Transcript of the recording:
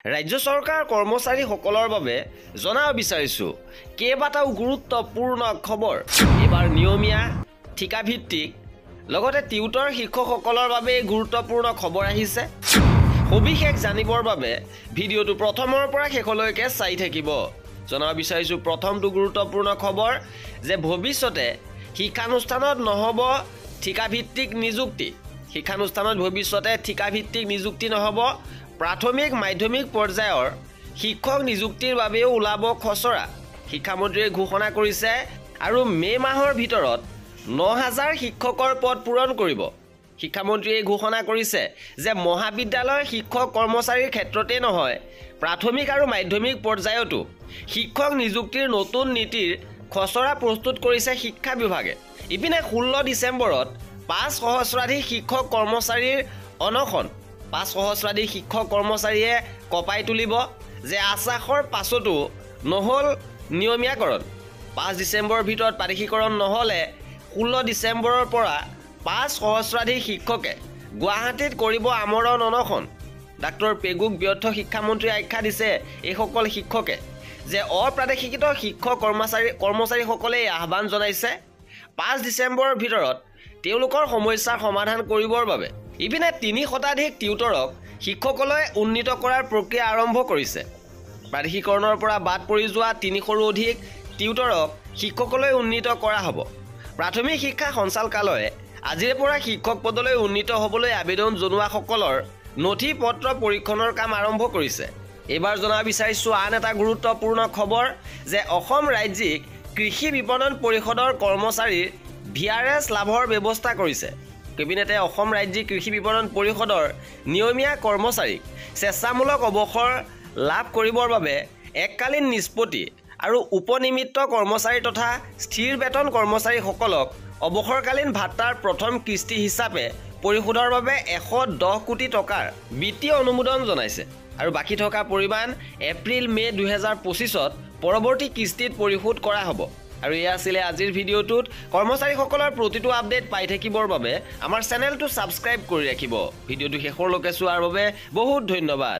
ৰাজ্য চৰকাৰ কৰ্মচাৰীসকলৰ বাবে জনাব বিচাৰিছো কেইবাটাও গুৰুত্বপূৰ্ণ খবৰ। এবাৰ নিয়মীয়া ঠিকাভিত্তিক লগতে টিউটৰ শিক্ষকসকলৰ বাবে গুৰুত্বপূৰ্ণ খবৰ আহিছে। সবিশেষ জানিবৰ বাবে ভিডিঅ'টো প্ৰথমৰ পৰা শেষলৈকে চাই থাকিব। জনাব বিচাৰিছো প্ৰথমটো গুৰুত্বপূৰ্ণ খবৰ যে ভৱিষ্যতে শিক্ষানুষ্ঠানত নহ'ব ঠিকাভিত্তিক নিযুক্তি। শিক্ষানুষ্ঠানত ভৱিষ্যতে ঠিকাভিত্তিক নিযুক্তি নহ'ব। প্ৰাথমিক মাধ্যমিক পৰ্যায়ৰ শিক্ষক নিযুক্তিৰ বাবেও ওলাব খচৰা। শিক্ষামন্ত্ৰীয়ে ঘোষণা কৰিছে আৰু মে' মাহৰ ভিতৰত ৯,০০০ শিক্ষকৰ পদ পূৰণ কৰিব। শিক্ষামন্ত্ৰীয়ে ঘোষণা কৰিছে যে মহাবিদ্যালয়ৰ শিক্ষক কৰ্মচাৰীৰ ক্ষেত্ৰতে নহয়, প্ৰাথমিক আৰু মাধ্যমিক পৰ্যায়তো শিক্ষক নিযুক্তিৰ নতুন নীতিৰ খচৰা প্ৰস্তুত কৰিছে শিক্ষা বিভাগে। ইপিনে 16 ডিচেম্বৰত ৫ সহস্ৰাধিক শিক্ষক কৰ্মচাৰীৰ অনশন। ৫ সহস্ৰাধিক শিক্ষক কৰ্মচাৰীয়ে কঁপাই তুলিব যে আশ্বাসৰ পাছতো নহ'ল নিয়মীয়াকৰণ। ৫ ডিচেম্বৰৰ ভিতৰত প্ৰাদেশিকৰণ নহ'লে 16 ডিচেম্বৰৰ পৰা ৫ সহস্ৰাধিক শিক্ষকে গুৱাহাটীত কৰিব আমৰণ অনশন। ডাক্তৰ পেগুক ব্যৰ্থ শিক্ষামন্ত্ৰীয়ে আখ্যা দিছে এইসকল শিক্ষকে যে অপ্ৰাদেশিকৃত শিক্ষক কৰ্মচাৰীসকলে আহ্বান জনাইছে ৫ ডিচেম্বৰৰ ভিতৰত তেওঁলোকৰ সমস্যাৰ সমাধান কৰিবৰ বাবে। ইপিনে ৩ শতাধিক টিউটৰক শিক্ষকলৈ উন্নীত কৰাৰ প্ৰক্ৰিয়া আৰম্ভ কৰিছে। প্ৰাদেশিকৰণৰ পৰা বাদ পৰি যোৱা ৩০০ৰো অধিক টিউটৰক শিক্ষকলৈ উন্নীত কৰা হ'ব। প্ৰাথমিক শিক্ষা সঞ্চালকালয়ে আজিৰে পৰা শিক্ষক পদলৈ উন্নীত হ'বলৈ আবেদন জনোৱাসকলৰ নথি পত্ৰ পৰীক্ষণৰ কাম আৰম্ভ কৰিছে। এইবাৰ জনাব বিচাৰিছোঁ আন এটা গুৰুত্বপূৰ্ণ খবৰ যে অসম ৰাজ্যিক কৃষি বিপণন পৰিষদৰ কৰ্মচাৰীৰ VRS লাভৰ ব্যৱস্থা কৰিছে। কেবিনেটে অসম ৰাজ্যিক কৃষি বিপণন পৰিষদৰ নিয়মীয়া কৰ্মচাৰীক স্বেচ্ছামূলক অৱসৰ লাভ কৰিবৰ বাবে এককালীন নিষ্পত্তি আৰু উপনিমিত্ত কৰ্মচাৰী তথা স্থিৰ বেতন কৰ্মচাৰীসকলক অৱসৰকালীন ভাত্তাৰ প্ৰথম কিস্তি হিচাপে পৰিশোধৰ বাবে 110 কোটি টকাৰ বিত্তীয় অনুমোদন জনাইছে আৰু বাকী থকা পৰিমাণ এপ্ৰিল-মে' 2025ত পৰৱৰ্তী কিস্তিত পৰিশোধ কৰা হ'ব। আৰু এয়া আছিলে আজিৰ ভিডিঅ'টোত। কৰ্মচাৰীসকলৰ প্ৰতিটো আপডেট পাই থাকিবৰ বাবে আমাৰ চেনেলটো ছাবস্ক্ৰাইব কৰি ৰাখিব। ভিডিঅ'টো শেষলৈকে চোৱাৰ বাবে বহুত ধন্যবাদ।